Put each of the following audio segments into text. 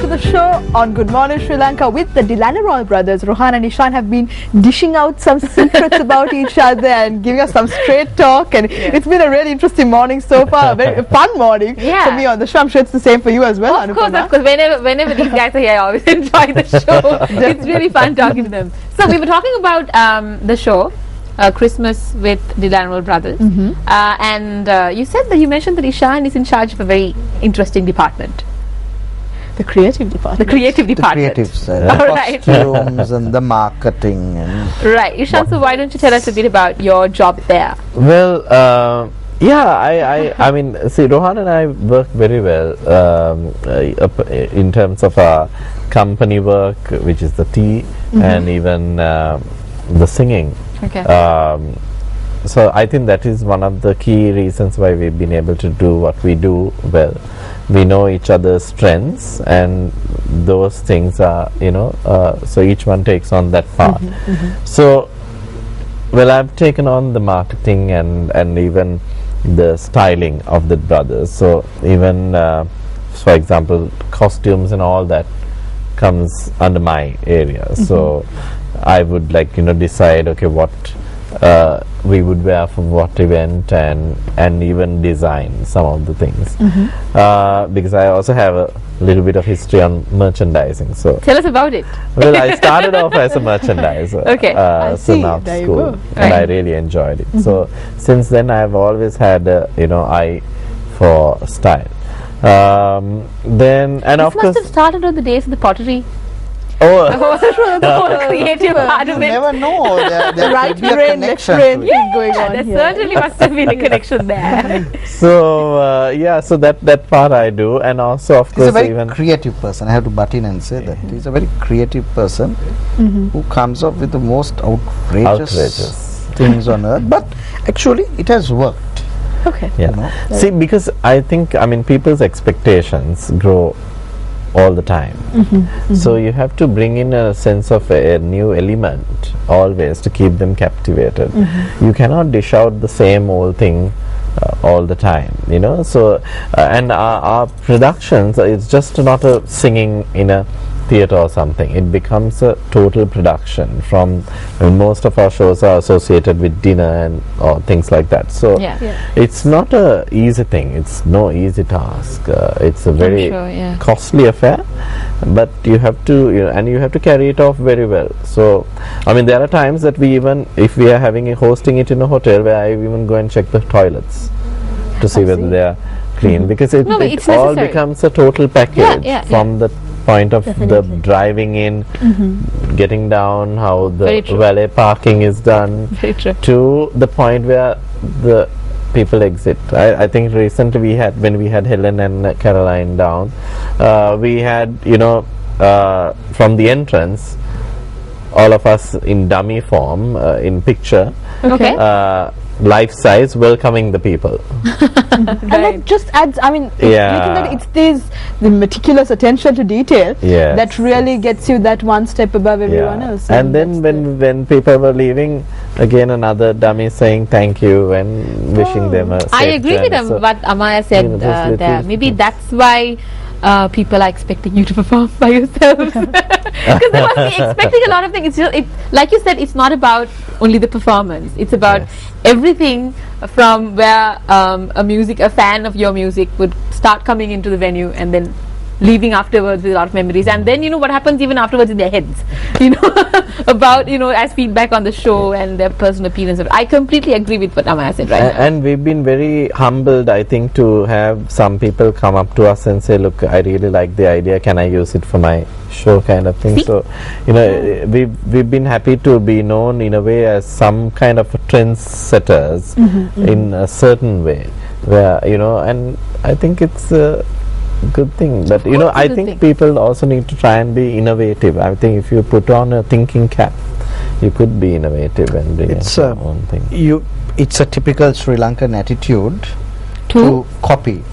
to the show on Good Morning Sri Lanka with the Delano Roy brothers. Rohan and Ishan have been dishing out some secrets about each other and giving us some straight talk, and it's been a really interesting morning so far, a very fun morning for me on the show. I'm sure it's the same for you as well, Of course. Whenever these guys are here, I always enjoy the show. It's really fun talking to them. So we were talking about the show, Christmas with Delano Brothers, and you mentioned that Ishan is in charge of a very interesting department. The creative department. The creative department. The creative side, the costumes and the marketing. And right. Ishan, so why don't you tell us a bit about your job there? Well, I mean, see, Rohan and I work very well in terms of our company work, which is the tea, and even the singing. Okay. So I think that is one of the key reasons why we've been able to do what we do well. We know each other's strengths, and those things are, so each one takes on that part. So, well, I've taken on the marketing and even the styling of the brothers. So even, for example, costumes and all that comes under my area. So I would decide, okay, what we would wear for what event, and even design some of the things, because I also have a little bit of history on merchandising. So tell us about it. Well, I started off as a merchandiser, There you school, go. and I really enjoyed it. So since then, I've always had a eye for style. Then and This of must course, have started on the days of the pottery. oh, The whole creative part you of it. never know. There Right could be a brain, left connection brain to it. thing going on There here. certainly must have been a connection there. so so that part I do, and also of He's course a very even creative person. I have to butt in and say that he's a very creative person who comes up with the most outrageous things on earth. But actually, it has worked. Okay. Yeah. See, because I think, people's expectations grow all the time. So you have to bring in a sense of a new element always to keep them captivated. You cannot dish out the same old thing all the time, So, and our productions, it's just not a singing in a theatre or something. It becomes a total production. From most of our shows are associated with dinner and or things like that. So it's not a easy thing. It's no easy task. It's a very costly affair, but you have to, and you have to carry it off very well. So, there are times that we even, if we are hosting it in a hotel, where I even go and check the toilets to see whether they are clean, because it all becomes a total package from the point of the driving in, getting down, how the valet parking is done, to the point where the people exit. I think recently when we had Helen and Caroline down, we had from the entrance, all of us in dummy form, in picture, life size, welcoming the people. And that just adds, making that it's the meticulous attention to detail that really gets you that one step above everyone else. And then when people were leaving, again another dummy saying thank you and wishing them a safe I agree with journey. what Amaya said there. Maybe that's why people are expecting you to perform by yourselves. Because they must be expecting a lot of things. Like you said, it's not about only the performance. It's about everything from where a fan of your music would start coming into the venue and then leaving afterwards with a lot of memories, and then what happens even afterwards in their heads, about as feedback on the show and their personal opinions. I completely agree with what Amaya said right now. And we've been very humbled, I think, to have some people come up to us and say, look, I really like the idea, can I use it for my show, kind of thing. So we've been happy to be known in a way as some kind of trendsetters in a certain way, where and I think it's good thing, but I think people also need to try and be innovative. I think if you put on a thinking cap, you could be innovative and bring your own thing. It's a typical Sri Lankan attitude to copy.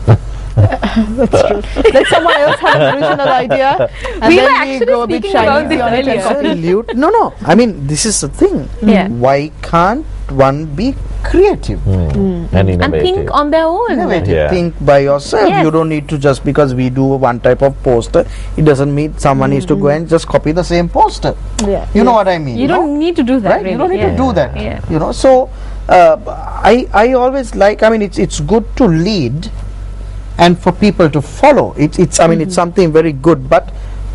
That's true. Let someone else have an original idea, and We were then we actually go a bit speaking about shiny this on it and earlier. copy. No. This is the thing. Yeah. Why can't one be creative. And And innovative. think on their own. Innovative. Yeah. Think by yourself. Yes. You don't need to, just because we do one type of poster, it doesn't mean someone needs to go and just copy the same poster. Yeah. You know what I mean? You don't need to do that. right? Really. You don't need Yeah. to do that. Yeah. You know, so I always like. I mean, it's good to lead, and for people to follow. It's I mean, it's something very good. But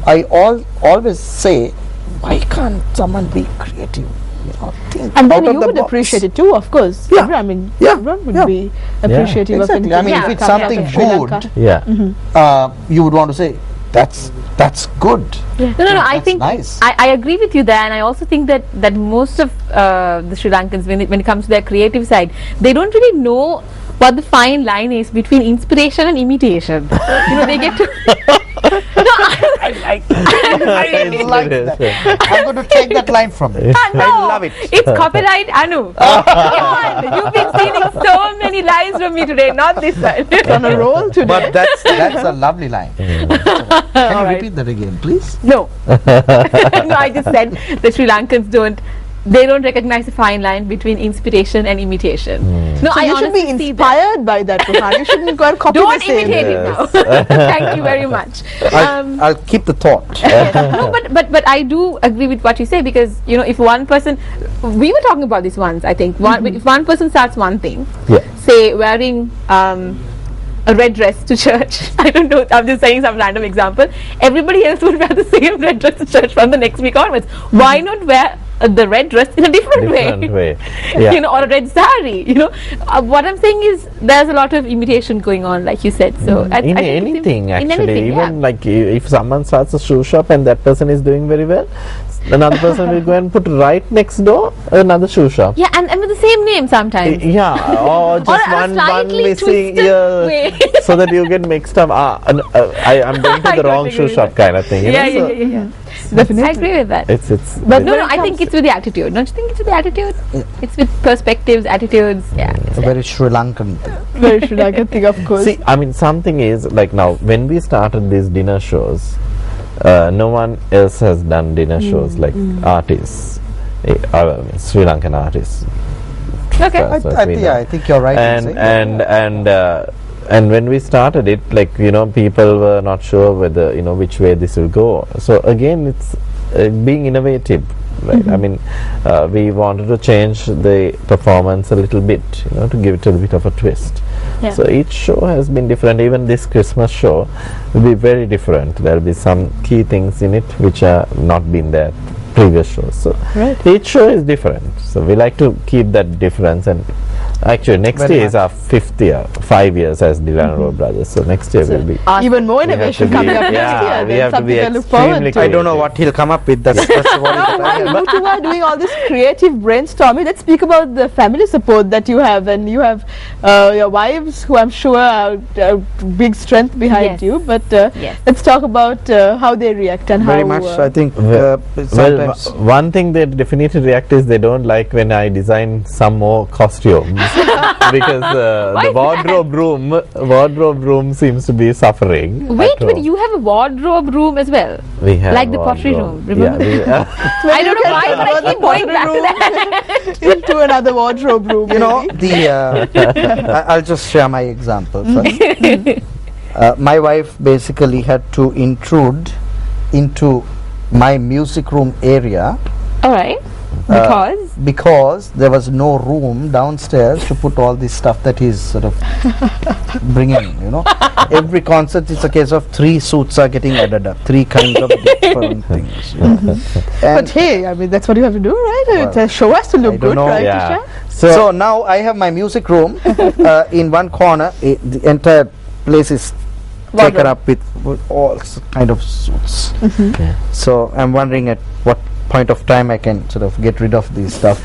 I always say, why can't someone be creative? You know, think And then out of you the would box. appreciate it too, of course. Yeah. I mean, Yeah. everyone would Yeah. be appreciative Exactly. of I mean, Yeah. if it's coming something out of Sri Lanka. good, Yeah. you would want to say that's good. No, I That's think nice. I agree with you there, and I also think that most of the Sri Lankans, when it comes to their creative side, they don't really know what the fine line is between inspiration and imitation. You know, they get to. No, I like that. I'm going to take that line from you. no, I love it. It's copyright, Anu. Come on, you've been stealing so many lines from me today, not this one. On a roll today. But that's a lovely line. Can you repeat that again, please? No. No, I just said the Sri Lankans don't recognize the fine line between inspiration and imitation. No, So I you should be honestly see that. inspired by that, Rohan. You shouldn't go and copy Don't the same. imitate it now. Thank you very much. I'll keep the thought. No, but I do agree with what you say, because you know, if one person, we were talking about this once, I think, if one person starts one thing, Yeah. say wearing a red dress to church, I don't know, I'm just saying some random example, everybody else would wear the same red dress to church from the next week onwards. Why not wear the red dress in a different way? Yeah. You know, or a red sari, you know. What I'm saying is there's a lot of imitation going on, like you said. So I in think it's anything, in actually, anything, even yeah. like if someone starts a shoe shop and that person is doing very well, another person will go and put right next door another shoe shop. Yeah, and with the same name sometimes. Yeah, or just Or a one slightly missing twisted ear, way. so that you get mixed up. I'm going to I the totally wrong agree shoe with shop that. kind of thing. you Yeah, know, so yeah. Definitely. I agree with that. It's But No, when no, it I comes think it's with the attitude. Don't you think it's with the attitude? It's with perspectives, attitudes. Yeah. It's a very Sri Lankan thing. very Sri Lankan thing, of course. See, I mean, something is like now when we started these dinner shows, no one else has done dinner shows like artists, Sri Lankan artists. Okay. I think you're right. in saying that. And when we started it, like, you know, people were not sure whether, you know, which way this will go. So again, it's being innovative, right? I mean, we wanted to change the performance a little bit, you know, to give it a bit of a twist. Yeah. So each show has been different. Even this Christmas show will be very different. There will be some key things in it which are not been there previous shows. So each show is different. So we like to keep that difference. And actually next Very year is our 5th year, 5 years as Dylan Rowe Brothers. So next year will be. Even more we have innovation to be- coming up yeah, next year. we Then have to be something I look forward extremely to. I don't know what he'll come up with. That's what While you two are doing all this creative brainstorming, let's speak about the family support that you have. And you have your wives, who I'm sure are big strength behind Yes. you. But Yes. let's talk about how they react and very how. much. I think Well, sometimes one thing they definitely react is they don't like when I design some more costumes because the wardrobe room seems to be suffering. Wait, at but home. you have a wardrobe room as well. We have like the pottery wardrobe. room, remember? Yeah, I don't know why, but I keep going back to that. into another wardrobe room. you know maybe. I'll just share my example first. My wife basically had to intrude into my music room area All right. because there was no room downstairs to put all this stuff that he's sort of bringing, you know. Every concert it's a case of 3 suits are getting added up, 3 kinds of different things, you know. But And hey, I mean, that's what you have to do, right? Well, A show has to I look don't good, know. right, Yeah. Isha? so now I have my music room in one corner. The entire place is taken up with all kind of suits. Yeah. So I'm wondering at what point of time I can sort of get rid of these stuff.